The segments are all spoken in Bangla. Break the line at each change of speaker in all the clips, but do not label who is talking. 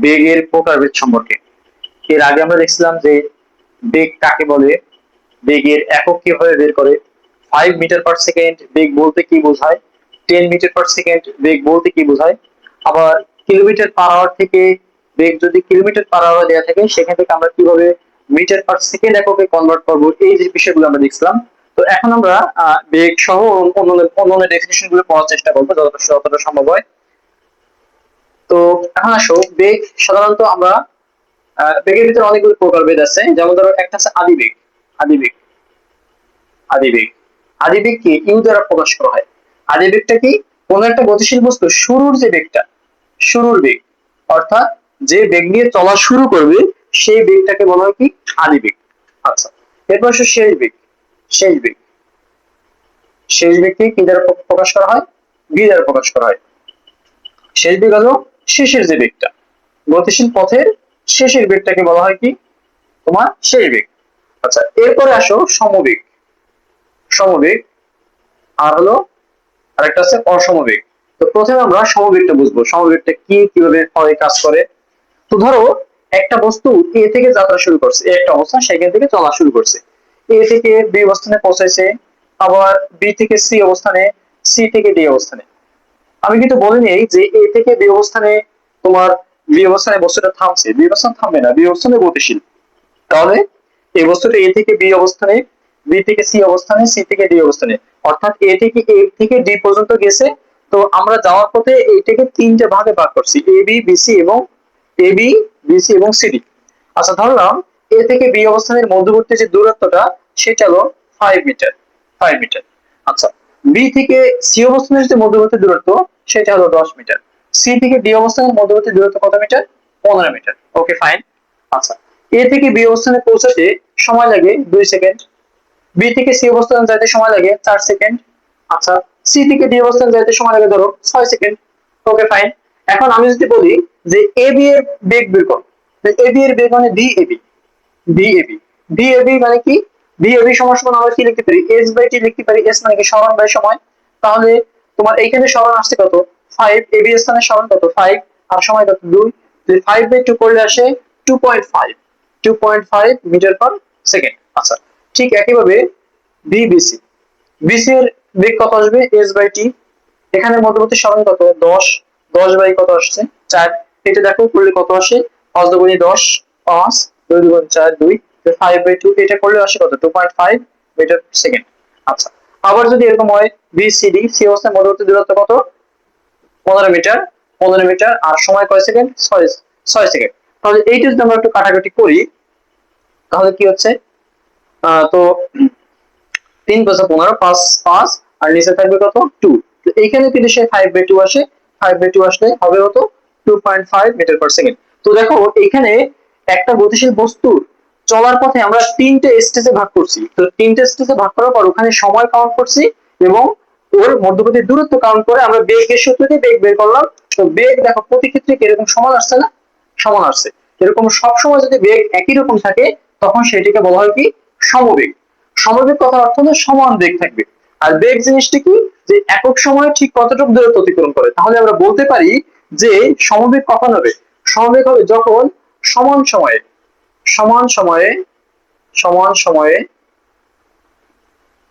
বেগের প্রকারভেদ সম্পর্কে। এর আগে আমরা দেখছিলাম যে বেগ কাকে বলে, বেগের একক কিভাবে বের করে, 5 মিটার পার সেকেন্ড বেগ বলতে কি বোঝায়, 10 মিটার পার সেকেন্ড বেগ বলতে কি বোঝায়, আবার কিলোমিটার পার আওয়ার থেকে বেগ যদি কিলোমিটার পার আওয়ার দেওয়া থাকে সেখান থেকে আমরা কিভাবে মিটার পার সেকেন্ড এককে কনভার্ট করবো, এই যে বিষয়গুলো আমরা দেখছিলাম। তো এখন আমরা বেগ সহ অন্যান্য ডেফিনিশন গুলো পড়ার চেষ্টা করবো যতটা সম্ভব হয়। তো এখন আসো, বেগ সাধারণত আমরা বেগের ভিতরে অনেকগুলো প্রকারভেদ আছে। যেমন ধরো একটা আছে আদিবেগ। আদিবেগ আদিবেগ আদিবেগকে ইউ দ্বারা প্রকাশ করা হয়। আদিবেগটা কি? কোন একটা গতিশীল বস্তু শুরুর যে বেগটা, শুরুর বেগ, অর্থাৎ যে বেগ নিয়ে চলা শুরু করবে সেই বেগটাকে বলা হয় কি? আদিবেগ। আচ্ছা, এরপর আসে শেষ বেগ। শেষ বেগ শেষ বেগকে কি দ্বারা প্রকাশ করা হয়? ভি দ্বারা প্রকাশ করা হয়। শেষ বেগ হলো শেষের যে বেগটা, গতিশীল পথের শেষের বেগটাকে বলা হয় কি? তোমার শেষ বেগ। আচ্ছা, এরপরে আসো সমবেগ। সমবেগ আর হলো আরেকটা আছে অসমবেগ। তো প্রথমে আমরা সমবেগটা বুঝবো, সমবেগটা কি, কিভাবে হয়, কাজ করে। তো ধরো একটা বস্তু এ থেকে যাত্রা শুরু করছে, একটা অবস্থান, সেখান থেকে চলা শুরু করছে, এ থেকে বি অবস্থানে পৌঁছেছে, আবার বি থেকে সি অবস্থানে, সি থেকে ডি অবস্থানে। আমি কিন্তু বলিনি যে এ থেকে বি অবস্থানে তোমার বি অবস্থানে বস্তুটা থামছে, বি অবস্থান থামবে না, বি অবস্থানে গতিশীল। তাহলে এই বস্তুটা এ থেকে বি অবস্থানে, বি থেকে সি অবস্থানে, সি থেকে ডি অবস্থানে, অর্থাৎ এ থেকে ডি পর্যন্ত গেছে। তো আমরা যাওয়ার পথে এইটাকে তিনটে ভাগে ভাগ করছি, এ বি বিসি এবং এ বি বিসি এবং সিডি। আচ্ছা, ধরলাম এ থেকে বি অবস্থানের মধ্যবর্তী যে দূরত্বটা সেটা হলো 5 মিটার। 5 মিটার। আচ্ছা, বি থেকে সি অবস্থানের যে মধ্যবর্তী দূরত্ব সেটা হলো 10 মিটার। সি থেকে ডি অবস্থানের মধ্যবর্তী দূরত্ব কত মিটার? 15 মিটার। ওকে, ফাইন। আচ্ছা, এ থেকে বি অবস্থানে পৌঁছাতে সময় লাগে 2 সেকেন্ড, বি থেকে সি অবস্থানে যাইতে সময় লাগে 4 সেকেন্ড। আচ্ছা, সি থেকে ডি অবস্থানে যাইতে সময় লাগে ধরো 6 সেকেন্ড। ওকে, ফাইন। এখন আমি যদি বলি যে এ বি এর বেগ বের করো, এ বি এর বেগ মানে D A B. D A B D A B মানে কি? ডি এ বি সমান সমান আমরা কি লিখতে পারি? এস বাই টি লিখতে পারি। এস মানে কি? সরণ বাই সময়। তাহলে তোমার এইখানে সরণ আসছে কত? 5। এ বি স্থানে সরণ কত? 5। আর সময় কত? 2। 5/2 করলে আসে 2.5। 2.5 মিটার পার সেকেন্ড। আচ্ছা, ঠিক একইভাবে বিবিসি, বিসি এর বেগ কত আসবে? S by T. এখানে মধ্যবর্তী সরণ কত? 10। 10 বাই কত আসছে? 4। এটা দেখো করলে কত আসে? 5 দুগুণে 10, 5, 2 দুগুণে 4, 2, 5/2। এটা করলে আসে কত? 2.5 মিটার সেকেন্ড। আচ্ছা, আবার যদি এরকম হয় বিসিডি, সি অবস্থায় মধ্যবর্তী দূরত্ব কত? 15 মিটার। 15 মিটার আর সময় কয় সেকেন্ড? 6 সেকেন্ড। তাহলে এইটা যদি আমরা একটু কাটাকাটি করি তাহলে কি হচ্ছে? তো 3 + 15, 5 5, আর নিচে থাকবে কত? 2। তো এইখানে কিন্তু সে 5/2 আসে। 5/2 আসলে হবে কত? 2.5 মিটার পার সেকেন্ড। তো দেখো এখানে একটা গতিশীল বস্তুর চলার পথে আমরা তিনটে স্টেজে ভাগ করছি। তো তিনটে স্টেজে ভাগ করার পর ওখানে সময় কাউন্ট করছি এবং ওর মধ্যবর্তী দূরত্ব কাউন্ট করে আমরা বেগের সূত্র দিয়ে বেগ বের করলাম। তো বেগ দেখো প্রতি ক্ষেত্রে এরকম সমান আসছে না? সমান আসছে। এরকম সবসময় যদি বেগ একই রকম থাকে তখন সেটিকে বলা হয় কি? সমবেগ। সমবেগ কথার অর্থ হলো সমান বেগ থাকবে। আর বেগ জিনিসটা কি? যে একক সময়ে ঠিক কতটুকু দূরত্ব অতিক্রম করে। তাহলে আমরা বলতে পারি যে সমবেগ কখন হবে? সমবেগ হবে যখন সমান সময়ে সমান সময়ে সমান সময়ে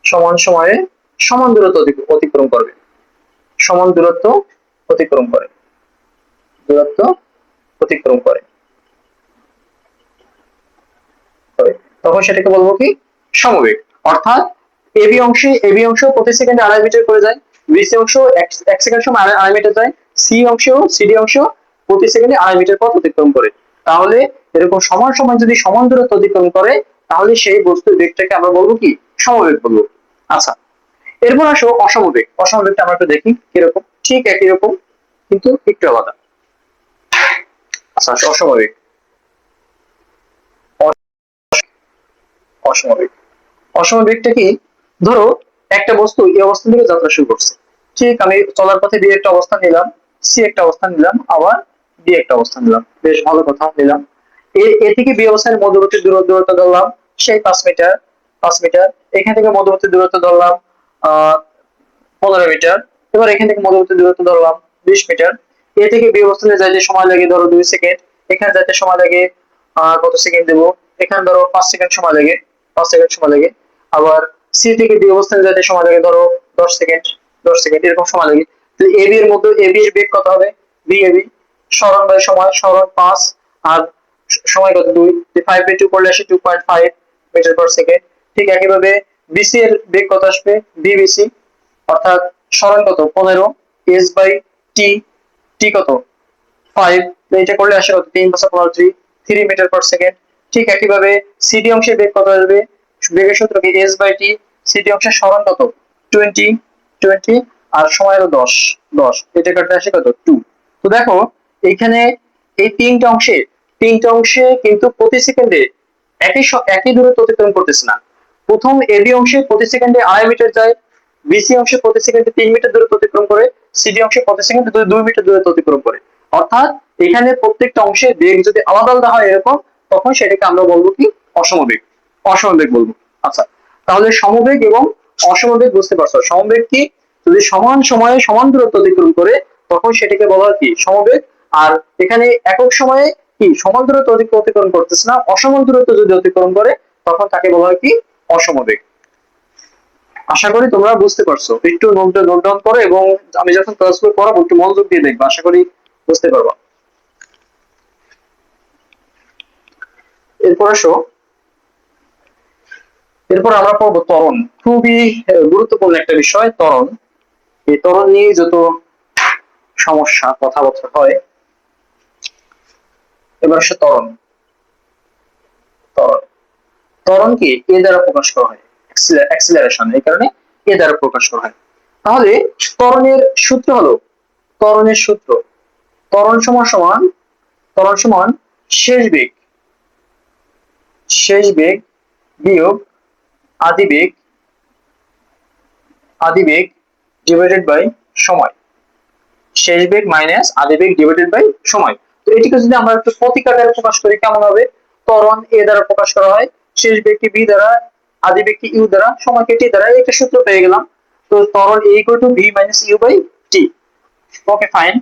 সমান সময়ে সমান দূরত্ব অতিক্রম করবে। সমান দূরত্ব অতিক্রম করে। দূরত্ব অতিক্রম করে তখন সেটাকে বলবো কি? সমবেগ। অর্থাৎ এবি অংশ প্রতি সেকেন্ডে 2.5 মিটার করে যায়, বিসি অংশ 1 সেকেন্ড সময় 2.5 মিটার যায়, সিডি অংশ প্রতি সেকেন্ডে 2.5 মিটার পথ অতিক্রম করে। তাহলে এরকম সমান সময় যদি সমান দূরত্ব অতিক্রম করে তাহলে সেই বস্তুর বেগটাকে আমরা বলবো কি? সমবেগ বলবো। আচ্ছা, এরপর আসো অসমবেগ। অসমবেগটা আমরা একটু দেখি কিরকম। ঠিক একই রকম কিন্তু একটু আলাদা। আচ্ছা, অসমবেগ। অসমবেগ অসমবেগটা কি? ধরো একটা বস্তু এই অবস্থান থেকে যাত্রা শুরু করছে। ঠিক আমি চলার পথে বি একটা অবস্থান নিলাম, সি একটা অবস্থান নিলাম, আবার ডি একটা অবস্থান নিলাম। বেশ ভালো কথা নিলাম। এ থেকে বি অবস্থানের মধ্যবর্তী দূরত্ব ধরলাম সেই 5 মিটার। 5 মিটার। এখান থেকে মধ্যবর্তী দূরত্ব ধরলাম 15 মিটার। এবার এখান থেকে মধ্যবর্তী দূরত্ব ধরলাম 20 মিটার। এ থেকে বি অবস্থানে যাইতে সময় লাগে ধরো 2 সেকেন্ড। এখানে যাইতে সময় লাগে কত সেকেন্ড দেবো, এখানে ধরো 5 সেকেন্ড সময় লাগে, 5 সেকেন্ড সময় লাগে। আবার সি থেকে ডি অবস্থানে যাইতে সময় লাগে ধরো 10 সেকেন্ড, 10 সেকেন্ড এরকম সময় লাগে। তো এবি এর মধ্যে এবি এর বেগ কত হবে, বি এবি, সরণ বাই সময়, সরণ 5 আর সময় কত 2, 5/2 করলে আসে 2.5 মিটার পার সেকেন্ড। ঠিক একইভাবে বিসি এর বেগ কত আসবে, বিবিসি, অর্থাৎ সরণ কত 15 এস বাই টি, টি কত 5, এটা করলে আসে কত 3 + 15 3 মিটার পার সেকেন্ড। ঠিক একইভাবে সিডি অংশের বেগ কত আসবে, বেগের সূত্র কি এস বাই টি, সিডি অংশের সরণ কত 20, 20 আর সময় হলো 10, 10, এটা কাটলে আসে কত 2। তো দেখো এইখানে এই তিনটা অংশে কিন্তু প্রতি সেকেন্ডে একই দূরত্ব অতিক্রম করতেছে না। প্রথম এবি অংশে প্রতি সেকেন্ডে 2.5 মিটার যায়, বিসি অংশে প্রতি সেকেন্ডে 3 মিটার দূরত্ব অতিক্রম করে, সিডি অংশে প্রতি সেকেন্ডে 2 মিটার দূরত্ব অতিক্রম করে। অর্থাৎ এখানে প্রত্যেকটা অংশে বেগ যদি আলাদা আলাদা হয় এরকম, তখন সেটাকে আমরা বলবো কি অসমবেগ, অসমবেগ বলবো। আচ্ছা, তাহলে সমবেগ এবং অসমবেগ বুঝতে পারছো। সমবেগ কি, যদি সমান সময়ে সমান দূরত্ব অতিক্রম করে তখন সেটাকে বলা হয় কি সমবেগ। আর এখানে একক সময়ে কি সমান দূরত্ব অতিক্রম করতেছে না, অসমান দূরত্ব যদি অতিক্রম করে তখন তাকে বলা হয় কি অসমবেগ। আশা করি তোমরা বুঝতে পারছো। একটু নোট ডাউন করো এবং আমি যখন ক্লাসগুলো করাবো একটু মনোযোগ দিয়ে দেখবো, আশা করি বুঝতে পারবো। এরপর আসো, এরপর আমরা পড়বো ত্বরণ। খুবই গুরুত্বপূর্ণ একটা বিষয় ত্বরণ। এই ত্বরণ নিয়ে যত সমস্যা কথাবার্তা হয়। এবার আসে ত্বরণ। ত্বরণ, ত্বরণ কি এ দ্বারা প্রকাশ করা হয়, অ্যাক্সিলারেশন, এই কারণে এ দ্বারা প্রকাশ করা হয়। তাহলে ত্বরণের সূত্র হলো, ত্বরণের সূত্র ত্বরণ সমান সমান, ত্বরণ সমান শেষ বেগ বিয়োগ আদিবেগ, আদিবেগ ডিভাইডেড বাই সময়। শেষ বেগ মাইনাস আদিবেগ ডিভাইডেড বাই সময়। তো এটিকে যদি আমরা একটু প্রতীক আকারে প্রকাশ করি কেমন হবে, ত্বরণ এ দ্বারা প্রকাশ করা হয়, শেষ বেগকে বি দ্বারা, আদিবেগকে ইউ দ্বারা, সময়কে টি দ্বারা, একটা সূত্র পেয়ে গেলাম। তো ত্বরণ a equal to v minus u by t. Okay fine.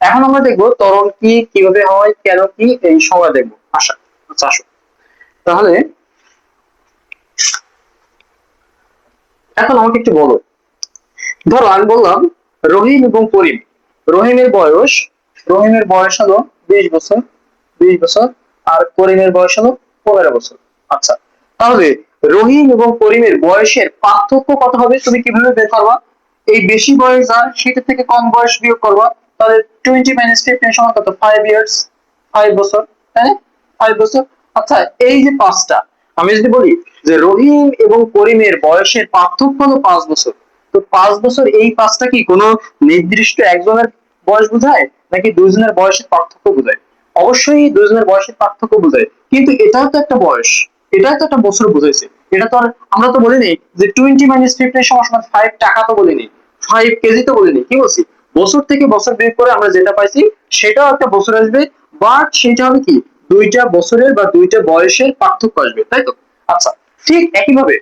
এখন আমরা দেখবো ত্বরণ কি, কিভাবে হয়, কেন কি, এই সংজ্ঞা দেখবো। আচ্ছা আসো তাহলে এখন আমাকে একটু বলো, ধরো আমি বললাম রহিম এবং করিম। রহিমের বয়স, রহিমের বয়স হলো 20 বছর, 20 বছর, আর করিমের বয়স হলো 15 বছর। আচ্ছা, তাহলে রহিম এবং করিমের বয়সের পার্থক্য কত হবে তুমি কিভাবে বের করবা? এই বেশি বয়স যার সেটা থেকে কম বয়স বিয়োগ করবা, তাহলে 20 - 15 সমান কত 5 ইয়ার্স, 5 বছর, তাই না? 5 বছর। আচ্ছা, এই যে পাঁচটা, আমি যদি বলি যে রহিম এবং করিমের বয়সের পার্থক্য হলো 5 বছর, তো 5 বছর এই পাঁচটা কি কোনো নির্দিষ্ট একজনের বয়স বোঝায় নাকি দুইজনের বয়সের পার্থক্য বোঝায়? অবশ্যই দুইজনের বয়সের পার্থক্য বোঝায়, কিন্তু এটাও তো একটা বয়স, এটাও তো একটা বছর বুঝাইছে। এটা তো আর আমরা তো বলিনি যে 20 - 15 সমান 5 টাকা, তো বলিনি 5 কেজি, তো বলিনি। কি বলছি, বছর থেকে বছর বের করে আমরা যেটা পাইছি সেটাও একটা বছর আসবে, বাট সেটা হবে কি দুইটা বছরের বা দুইটা বয়সের পার্থক্য আসবে, তাই তো? আচ্ছা, ঠিক একইভাবে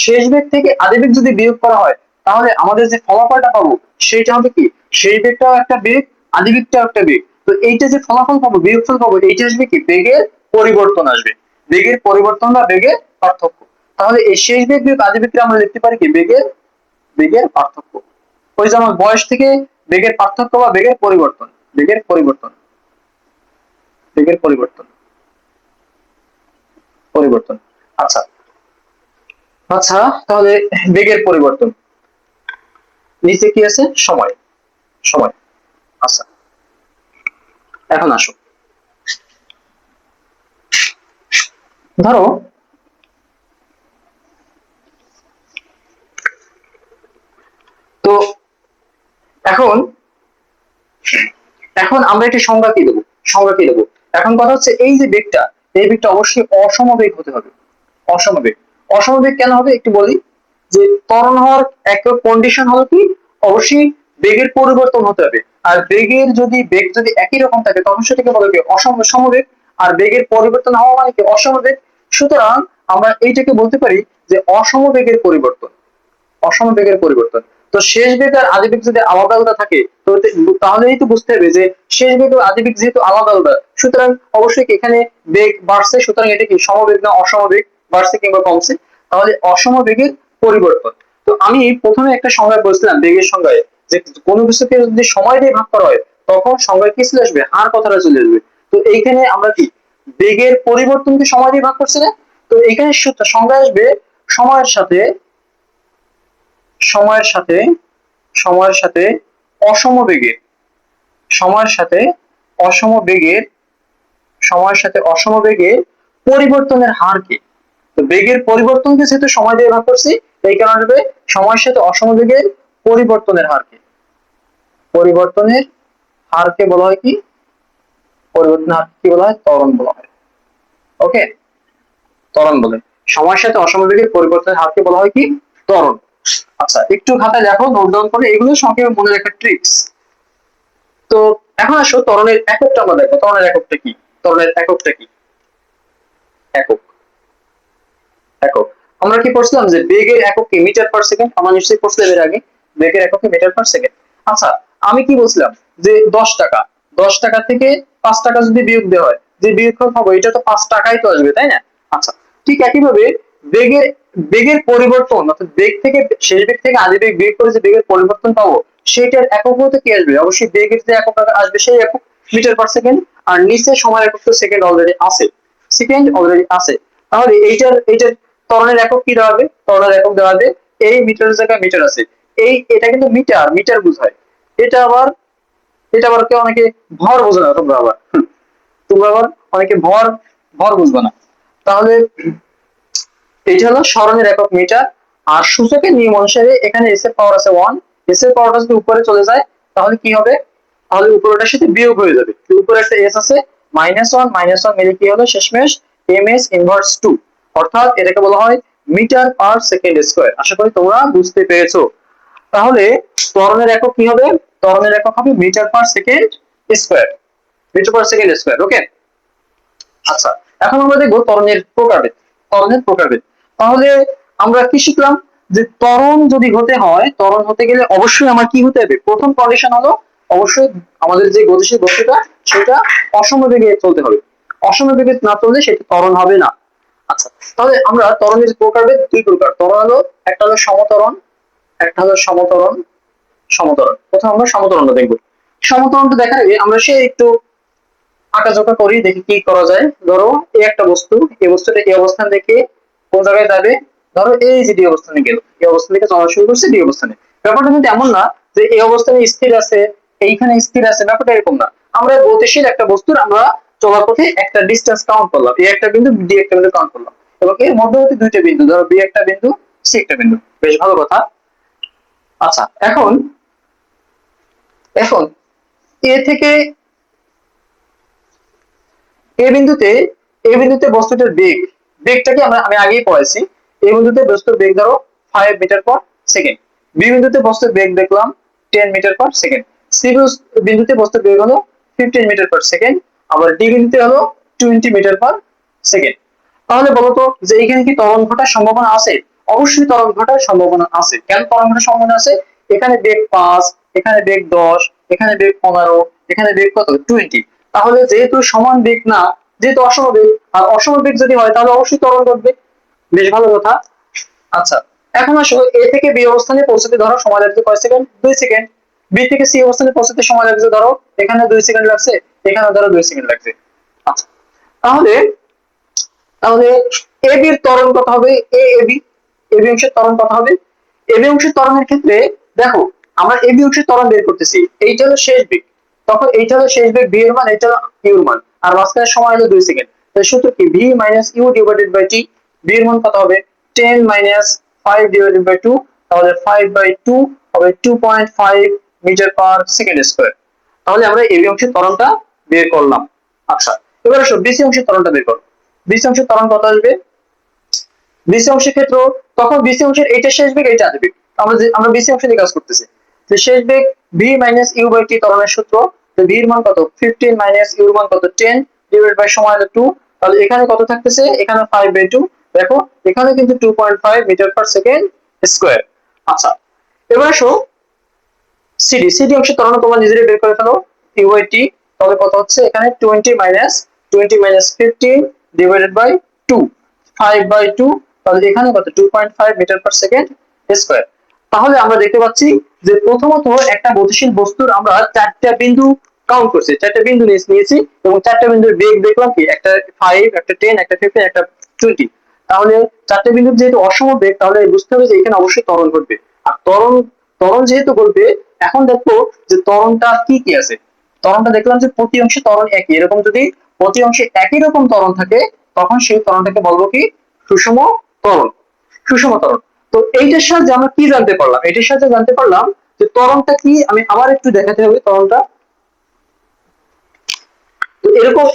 শেষ বেগ থেকে আদি বেগ যদি বিয়োগ করা হয় তাহলে আমাদের যে ফলাফলটা পাবো সেটা হবে কি শেষ বেগটাও একটা বেগ, আদি বেগটাও একটা বেগ। তো এইটা যে ফলাফল পাবো, বিয়োগফল পাবো, এইটা আসবে কি বেগের পরিবর্তন আসবে, বেগের পরিবর্তন বা বেগের পার্থক্য। তাহলে এই শেষ বেগ বিয়োগ আদি বেগকে আমরা লিখতে পারি কি বেগের, বেগের পার্থক্য। ওই যেমন বয়স থেকে বেগের পার্থক্য বা বেগের পরিবর্তন, বেগের পরিবর্তন, বেগের পরিবর্তন, পরিবর্তন। আচ্ছা, আচ্ছা তাহলে বেগের পরিবর্তন, নিচে কি আছে সময়, সময়। আচ্ছা, এখন আসো, ধরো তো এখন, এখন আমরা একটি সংজ্ঞা কি দেবো, সংজ্ঞা কি দেবো? এখন কথা হচ্ছে এই যে বেগটা, এই বেগটা অবশ্যই অসমবেগ হতে হবে, অসমবেগ। অসমবেগ কেন হবে একটু বলি, যে ত্বরণ হওয়ার একটা কন্ডিশন হলো কি অবশ্যই বেগের পরিবর্তন হতে হবে। আর বেগের যদি বেগ যদি একই রকম থাকে তখন সেটাকে বলে কি সমবেগ। আর বেগের পরিবর্তন হওয়া মানে কি অসমবেগ। সুতরাং আমরা এইটাকে বলতে পারি যে অসমবেগের পরিবর্তন, অসমবেগের পরিবর্তন। তো শেষ বেগ আর আদি বেগ যদি আলাদা আলাদা থাকে তো তাহলেই তো বুঝতে হবে যে শেষ বেগ ও আদি বেগ যেহেতু আলাদা আলাদা, সুতরাং অবশ্যই এখানে বেগ বাড়ছে, সুতরাং এটা কি সমবেগ না অসমবেগ, বাড়ছে কিংবা কমছে, তাহলে অসমবেগের পরিবর্তন। তো আমি প্রথমে একটা সংজ্ঞা বলছিলাম বেগের সংজ্ঞায়, যে কোনো কিছুকে যদি সময় দিয়ে ভাগ করা হয় তখন সংজ্ঞায় কি চলে আসবে, হার কথাটা চলে আসবে। তো এইখানে আমরা কি বেগের পরিবর্তনকে সময় দিয়ে ভাগ করছি না, তো এখানে সংজ্ঞা আসবে সময়ের সাথে সময়ের সাথে সময়ের সাথে অসমবেগের সময়ের সাথে অসমবেগের সময়ের সাথে অসমবেগের পরিবর্তনের হারকে। তো বেগের পরিবর্তনকে যেহেতু সময় দিয়ে ভাগ করছি, এই কারণে হবে সময়ের সাথে অসমবেগের পরিবর্তনের হারকে। পরিবর্তনের হারকে বলা হয় কি, পরিবর্তনের হারকে কি বলা হয়, ত্বরণ বলা হয়। ওকে, ত্বরণ বলে। সময়ের সাথে অসমবেগের পরিবর্তনের হারকে বলা হয় কি, ত্বরণ। আচ্ছা, একটু খাতায় দেখো, নোট ডাউন করে, এগুলো সংক্ষেপে মনে রাখার ট্রিক্স। তো এখন আসো ত্বরণের এককটা আমরা দেখো। ত্বরণের এককটা কি, ত্বরণের এককটা কি, একক একক আমরা কি করছিলাম যে বেগের একক কি মিটার পার সেকেন্ড, আমরা নিশ্চয়ই করছিলাম এর আগে, বেগের একক কি মিটার পার সেকেন্ড। আচ্ছা, আমি কি বলছিলাম যে 10 টাকা, 10 টাকা থেকে 5 টাকা যদি বিয়োগ দেওয়া হয়, যে বিয়োগফল পাবো এটা তো 5 টাকাই তো আসবে, তাই না? আচ্ছা, ঠিক একইভাবে বেগের বেগের পরিবর্তন, অর্থাৎ বেগ থেকে শেষ বেগ থেকে আদি বেগ বিয়োগ করে যে বেগের পরিবর্তন পাবো, সেটার একক বলতে কি আসবে, অবশ্যই বেগের যে একক আসবে সেই একক মিটার পার সেকেন্ড, আর নিচে সময় একক তো সেকেন্ড অলরেডি আছে, সেকেন্ড অলরেডি আছে। তাহলে এইটার ত্বরণের একক কি দেওয়া হবে, ত্বরণের একক দেওয়া হবে, এই মিটারের জায়গায় মিটার আছে, এটা কিন্তু মিটার মিটার বোঝায়। এটা আবার কেউ অনেকে ভর বোঝে না, তোমরা আবার অনেকে ভর ভর বুঝবে না। তাহলে এটা হলো স্মরণের একক মিটার। আর সূচকের নিয়ম অনুসারে এখানে এস এর পাওয়ার আছে 1, এস এর পাওয়ারটা যদি উপরে চলে যায় তাহলে কি হবে, তাহলে উপরেটার সাথে বিয়োগ হয়ে যাবে। উপরে একটা এস আছে, -1 মিলে কি হলো শেষমেশ ms ইনভার্স 2, অর্থাৎ এটাকে বলা হয় মিটার পার সেকেন্ড স্কয়ার। আশা করি তোমরা বুঝতে পেরেছো। তাহলে ত্বরণের একক কি হবে, ত্বরণের একক হবে metre per second square, metre per second square. Okay, আচ্ছা, এখন আমরা দেখবো ত্বরণের প্রকারভেদ। ত্বরণের প্রকারভেদ, তাহলে আমরা কি শিখলাম যে ত্বরণ যদি হতে হয়, ত্বরণ হতে গেলে অবশ্যই আমার কি হতে হবে, প্রথম কন্ডিশন হলো অবশ্যই আমাদের যে গতিশীল বস্তুটা সেটা অসমবেগে চলতে হবে, অসমবেগে না চললে সেটা ত্বরণ হবে না। আচ্ছা, তাহলে আমরা ত্বরণের প্রকারভেদ দুই প্রকার, ত্বরণ হলো একটা হলো সমত্বরণ, একটা হলো সমত্বরণ। সমত্বরণ, প্রথম আমরা সমত্বরণটা দেখবো। সমত্বরণটা দেখার আগে আমরা সে একটু আঁকাঝোঁকা করি, দেখি কি করা যায়। ধরো এই একটা বস্তু, এই বস্তুটা এই অবস্থান থেকে কোন জায়গায় যাবে, ধরো এই যে ডি অবস্থানে গেল, এই অবস্থান থেকে চলা শুরু করছে ডি অবস্থানে। ব্যাপারটা কিন্তু এমন না যে এই অবস্থানে স্থির আছে এইখানে স্থির আছে, ব্যাপারটা এরকম না। আমরা গতিশীল একটা বস্তুর আমরা চলার পথে একটা ডিস্টেন্স কাউন্ট করলাম, এই একটা বিন্দু ডি একটা বিন্দু কাউন্ট করলাম, এবং এর মধ্যবর্তী দুইটা বিন্দু, ধরো বি একটা বিন্দু সি একটা বিন্দু, বেশ ভালো কথা। আচ্ছা, এখন এখন এ থেকে এই বিন্দুতে বস্তুটার বেগটাকে আমি আগেই পড়াইছি। এই বিন্দুতে বস্তুর বেগ ধরো 5 মিটার পার সেকেন্ড, বি বিন্দুতে বস্তুর বেগ দেখলাম 10 মিটার পার সেকেন্ড, সি বিন্দুতে বস্তুর বেগ হলো 15 মিটার পার সেকেন্ড, আবার ডি বিন্দুতে হলো 20 মিটার পার সেকেন্ড। তাহলে বলতো যে এখানে কি ত্বরণ ঘটার সম্ভাবনা আছে? অবশ্যই ত্বরণ ঘটার সম্ভাবনা আছে। কেন ত্বরণ ঘটার সম্ভাবনা আছে? এখানে বেগ 5, এখানে বেগ 10, এখানে বেগ 15, এখানে বেগ কত 20। তাহলে যেহেতু সমান বেগ না, যেহেতু অসমবেগ, আর অসমবেগ যদি হয় তাহলে অবশ্যই ত্বরণ ঘটবে, বেশ ভালো কথা। আচ্ছা, এখন আসো এ থেকে বি অবস্থানে পৌঁছতে ধরো সময় লাগছে কয় সেকেন্ড, 2 সেকেন্ড। বি থেকে সি অবস্থানে পৌঁছতে সময় লাগছে ধরো এখানে 2 সেকেন্ড লাগছে, এখানে ধরো 2 সেকেন্ড লাগছে। আচ্ছা, তাহলে তাহলে এ বির ত্বরণ কত হবে, এবি অংশের ত্বরণ কত হবে? এবি অংশের ত্বরণের ক্ষেত্রে দেখো আমরা এবি অংশের ত্বরণ বের করতেছি, এইটা হলো শেষ বেগ, তখন এইটা হলো শেষ বেগ, বি এর মান, এটা ইউর মান, আর মাঝখানে সময় হলো 2 সেকেন্ড। তাহলে সূত্র কি, v minus u divided by t. V এর মান কত হবে, 10 মাইনাস 5 ডিভাইডেড বাই 2, তাহলে 5/2 হবে 2.5 মিটার পার সেকেন্ড স্কয়ার। তাহলে আমরা এবি অংশের ত্বরণটা বের করলাম। আচ্ছা, এবার আসো বিসি অংশের ত্বরণটা বের করো। বিসি অংশের ত্বরণ কত আসবে? বিসি অংশের ক্ষেত্রে তখন বিসি অংশের এইটা শেষ বেগ, এইটা আদি বেগ, আমরা বিসি অংশে নিয়ে কাজ করতেছি। তো শেষ বেগ ভি মাইনাস ইউ বাই টি ত্বরণের সূত্র, তো ভি এর মান কত 15 মাইনাস ইউ এর মান কত 10 ডিভাইড বাই সময় হলো 2, তাহলে এখানে কত থাকতেছে, এখানে 5/2। দেখো এখানে কিন্তু 2.5 মিটার পার সেকেন্ড স্কয়ার। আচ্ছা, এবার আসো সিডি অংশের ত্বরণ তোমরা নিজেরাই বের করে ফেলো, ইউ বাই টি, তাহলে কত হচ্ছে এখানে 20 - 15 / 2, 5/2, তাহলে এখানে কত 2.5 মিটার পার সেকেন্ড স্কয়ার। তাহলে আমরা দেখতে পাচ্ছি যে প্রথমত একটা গতিশীল বস্তুর আমরা চারটা বিন্দু কাউন্ট করছি, চারটা বিন্দু নিয়েছি এবং চারটা বিন্দুর বেগ দেখলাম কি একটা 5, একটা 10, একটা 15, একটা 20। তাহলে চারটে বিন্দুর যেহেতু অসম বেগ, তাহলে বুঝতে হবে যে এখানে অবশ্যই ত্বরণ ঘটবে। আর ত্বরণ ত্বরণ যেহেতু ঘটবে, এখন দেখো যে ত্বরণটা কি কি আছে। ত্বরণটা দেখলাম যে প্রতি অংশে ত্বরণ একই, এরকম যদি প্রতি অংশে একই রকম ত্বরণ থাকে তখন সেই ত্বরণটাকে বলবো কি সুষম ত্বরণ। সুষম ত্বরণ। তো এইটার সাহায্যে আমরা কি জানতে পারলাম, এটার সাহায্যে জানতে পারলাম যে ত্বরণটা কি। আমি আবার একটু দেখাতে হবে ত্বরণটা। তো এরকম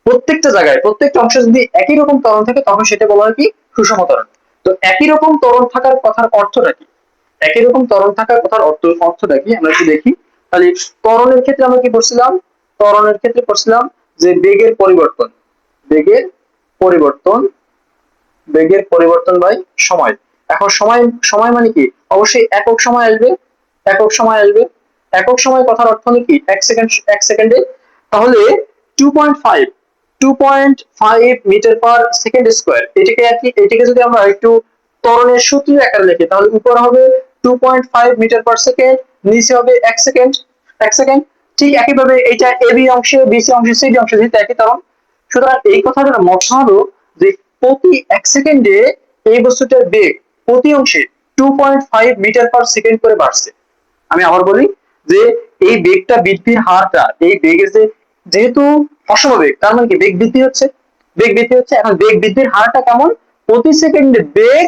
প্রত্যেকটা জায়গায় প্রত্যেকটা অংশে যদি একই রকম ত্বরণ থাকে তখন সেটা বলা হয় কি সুষম ত্বরণ। তো একই রকম ত্বরণ থাকার কথার অর্থটা কি, একই রকম ত্বরণ থাকার কথার অর্থটা কি আমরা একটু দেখি। তাহলে ত্বরণের ক্ষেত্রে আমরা কি করছিলাম, ত্বরণের ক্ষেত্রে করছিলাম যে বেগের পরিবর্তন, বেগের পরিবর্তন, বেগের পরিবর্তন বাই সময়। এখন সময়, সময় মানে কি অবশ্যই একক সময় আসবে, একক সময় আসবে। একক সময় কথার অর্থ হলো কি 1 সেকেন্ড, 1 সেকেন্ডে। তাহলে 2.5 2.5 মিটার পার সেকেন্ড স্কয়ার, এটাকে আর কি, এটাকে যদি আমরা একটু ত্বরণের সূত্রের আকারে লিখি তাহলে উপর হবে 2.5 মিটার পার সেকেন্ড, নিচে হবে 1 সেকেন্ড, 1 সেকেন্ড। ঠিক একইভাবে এটা এবি অংশে, বিসি অংশে, সিডি অংশে যেহেতু একই ত্বরণ, সুতরাং এই কথাটার মতলব হলো যে প্রতি 1 সেকেন্ডে এই বস্তুটার বেগ প্রতি অংশে 2.5 মিটার পার সেকেন্ড করে বাড়ছে। আমি আবার বলি যে এই বেগটা বৃদ্ধির হারটা, এই বেগের যে যেহেতু অসম বেগ তার মানে কি বেগ বৃদ্ধি হচ্ছে, বেগ বৃদ্ধি হচ্ছে। এখন বেগ বৃদ্ধির হারটা কেমন, প্রতি সেকেন্ডে বেগ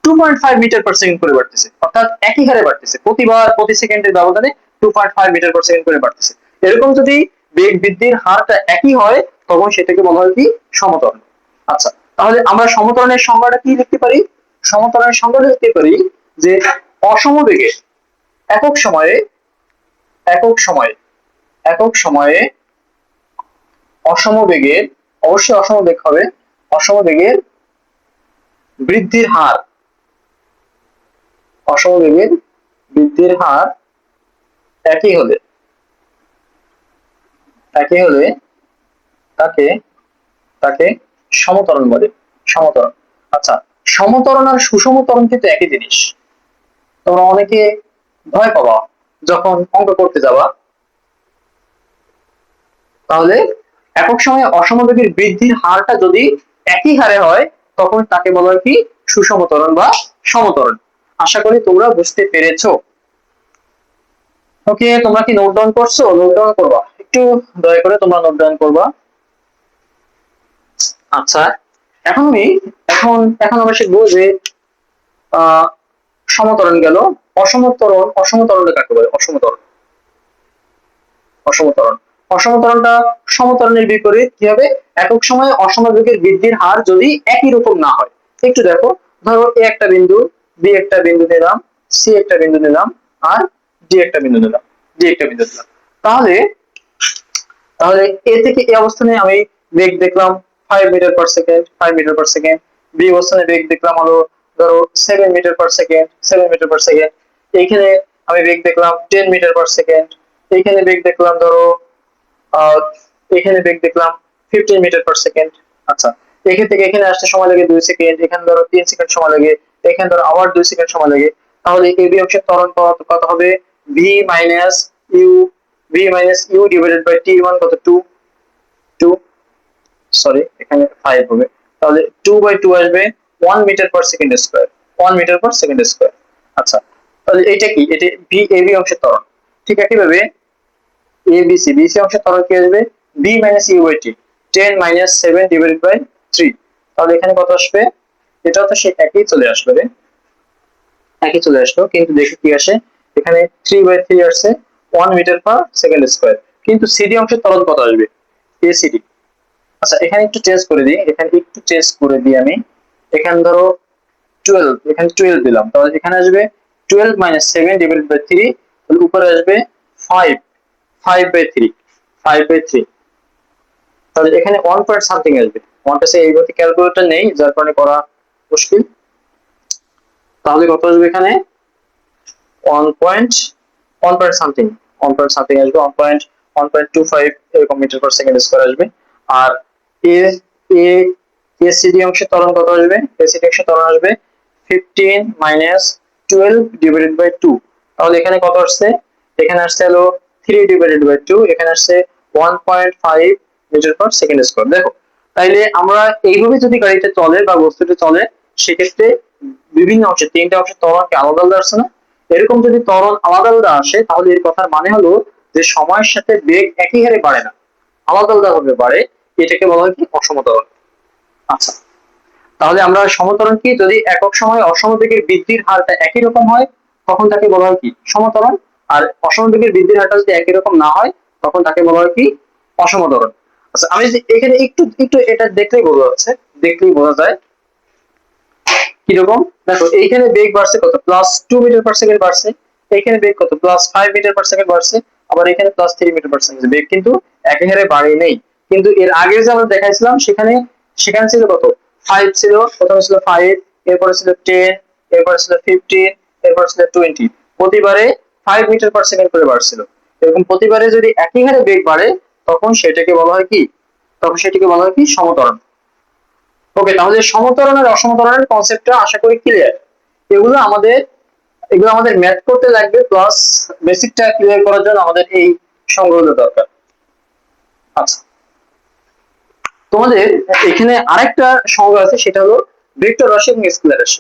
2.5 মিটার পার সেকেন্ড করে বাড়তেছে, অর্থাৎ একই হারে বাড়তেছে, প্রতিবার প্রতি সেকেন্ডের ব্যবধানে 2.5 মিটার পার সেকেন্ড করে বাড়তেছে। এরকম যদি বেগ বৃদ্ধির হারটা একই হয় তখন সেটাকে বলা হয় কি সমত্বরণ। আচ্ছা, তাহলে আমরা সমত্বরণের সংজ্ঞাটা কি লিখতে পারি, সমত্বরণের সংজ্ঞাটা লিখতে পারি যে অসম বেগে একক সময়ে, একক সময়ে, একক সময়ে অসম বেগের, অবশ্যই অসম বেগ হবে, অসম বেগের বৃদ্ধির হার, অসম বেগের বৃদ্ধির হার একই হলে, একই হলে তাকে তাকে সমত্বরণ বলে, সমত্বরণ। আচ্ছা, সমত্বরণ আর সুষম ত্বরণ কিন্তু একই জিনিস। তোমরা অনেকে ভয় পাবা যখন অঙ্ক করতে যাবা। তাহলে একক সময়ে অসম বেগের বৃদ্ধির হারটা যদি একই হারে হয় তখন তাকে বলা হয় কি সুষম ত্বরণ বা সমত্বরণ। আশা করি তোমরা বুঝতে পেরেছো। ওকে, তোমরা কি নোট ডাউন করছো, নোট ডাউন করবা একটু, দয়া করে তোমরা নোট ডাউন করবা। আচ্ছা, এখন আমি এখন এখন আমরা শিখবো যে আহ সমত্বরণ গেল, অসমত্বরণ, অসমত্বরণটা কাকে বলে, অসমত্বরণ, অসমত্বরণ। অসমত্বরণটা সমত্বরণের বিপরীত কি হবে, একক সময়ে অসম বেগের বৃদ্ধির হার যদি একই রকম না হয়। একটু দেখো, ধরো এ একটা বিন্দু, বি একটা বিন্দু নিলাম, সি একটা বিন্দু নিলাম, আর ডি একটা বিন্দু নিলাম, ডি একটা বিন্দু নিলাম। তাহলে তাহলে এ থেকে এই অবস্থানে আমি বেগ দেখলাম 5 meter per second, 5 meter per second. B অবস্থানে বেগ দেখলাম হলো ধরো 7 meter per second, 7 meter per second. এইখানে আমি বেগ দেখলাম 10 মিটার পার সেকেন্ড। এইখানে বেগ দেখলাম ধরো এখানে বেগ দেখলাম 15 মিটার পার সেকেন্ড। আচ্ছা, এখান থেকে এখানে আসতে সময় লাগে 2 সেকেন্ড, এখানে ধরো 3 সেকেন্ড সময় লাগে, এখানে ধরো আবার 2 সেকেন্ড সময় লাগে। তাহলে এবি অংশের ত্বরণ কত হবে, v minus u, v minus u divided by t মান কত 2, 2 সরি এখানে 5 হবে। তাহলে 2/2 আসবে 1 meter per second square, 1 meter per second square. আচ্ছা, তাহলে এটা কি, এটা ভি এবি অংশের ত্বরণ। ঠিক একইভাবে এবিসি, বিসি অংশের ত্বরণ কি আসবে, v minus u by t, 10 minus 7 divided by 3। তাহলে এখানে কত আসবে, এটাও তো সেই একই চলে আসবে রে, একই চলে আসলো, কিন্তু দেখি কি আসে, এখানে 3/3 আসছে, 1 মিটার পার সেকেন্ড স্কয়ার। কিন্তু সিডি অংশের ত্বরণ কত আসবে, এসিডি। আচ্ছা, এখানে একটু চেঞ্জ করে দিই, এখানে একটু চেঞ্জ করে দিই আমি। এখানে ধরো 12, এখানে 12 দিলাম, তাহলে এখানে আসবে 12 মাইনাস 7 ডিভাইডেড বাই 3, তাহলে উপরে আসবে 5, 5/3, 5/3। তাহলে এখানে 1 পয়েন্ট সামথিং আসবে, 1টা সে এইভাবে ক্যালকুলেটর নেই যার কারণে করা মুশকিল। তাহলে কত আসবে এখানে 1 point, 1 point something, 1 point something আসবে, 1 পয়েন্ট 1.25 এরকম মিটার পার সেকেন্ড স্কয়ার আসবে। আর এ এ এসিডি অংশে ত্বরণ কত আসবে? এসিডি অংশে ত্বরণ আসবে 15 মাইনাস 12 ডিভাইডেড বাই 2। তাহলে এখানে কত আসছে? এখানে আসছে হলো 3 ডিভাইডেড বাই 2, এখানে আসছে 1.5 মিটার পার সেকেন্ড স্কয়ার। দেখো, তাইলে আমরা এইভাবে যদি গাড়িটা চলে বা বস্তুটা চলে, সেক্ষেত্রে বিভিন্ন অংশে, তিনটা অংশে ত্বরণ কি আলাদা আলাদা আসছে না? এরকম যদি ত্বরণ আলাদা আলাদা আসে, তাহলে এর কথার মানে হলো যে সময়ের সাথে বেগ একই হারে বাড়ে না, আলাদা আলাদা ভাবে বাড়ে। এটাকে বলা হয় কি? অসম ত্বরণ। আচ্ছা, তাহলে আমরা সমত্বরণ কি? যদি একক সময়ে অসম বেগের বৃদ্ধির হারটা একই রকম হয়, তখন তাকে বলা হয় কি? সমত্বরণ। আর অসম বেগের বৃদ্ধির হারটা যদি একই রকম না হয়, তখন তাকে বলা হয় কি? অসমত্বরণ। আচ্ছা, আমি যদি এখানে একটু একটু এটা দেখলেই বোঝা যাচ্ছে, দেখলেই বোঝা যায় কিরকম। দেখো, এইখানে বেগ বাড়ছে কত? +2 মিটার পার সেকেন্ড বাড়ছে। এইখানে বেগ কত? +5 মিটার পার সেকেন্ড বাড়ছে। আবার এখানে +3 মিটার পার সেকেন্ড। বেগ কিন্তু একই হারে বাড়ে নেই। কিন্তু এর আগে যে আমরা দেখাইছিলাম, সেখানে সেখানে ছিল কত? 5 ছিল, প্রথমে ছিল 5, এরপরে ছিল 10, এরপরে ছিল 15, এরপরে ছিল 20। প্রতিবারে 5 মিটার পার সেকেন্ড করে বাড়ছিল। এরকম প্রতিবারে যদি একই হারে বেগ বাড়ে, তখন সেটাকে বলা হয় কি? তখন সেটাকে বলা হয় কি? সমত্বরণ। ওকে, তাহলে সমত্বরণ আর অসমত্বরণের কনসেপ্টটা আশা করি ক্লিয়ার। এগুলো আমাদের এগুলো আমাদের ম্যাথ করতে লাগবে, প্লাস বেসিকটা ক্লিয়ার করার জন্য আমাদের এই সংগ্রহটা দরকার। আচ্ছা, তোমাদের এখানে আরেকটা সংজ্ঞা আছে, সেটা হলো ভেক্টর রাশি এবং স্কেলার রাশি।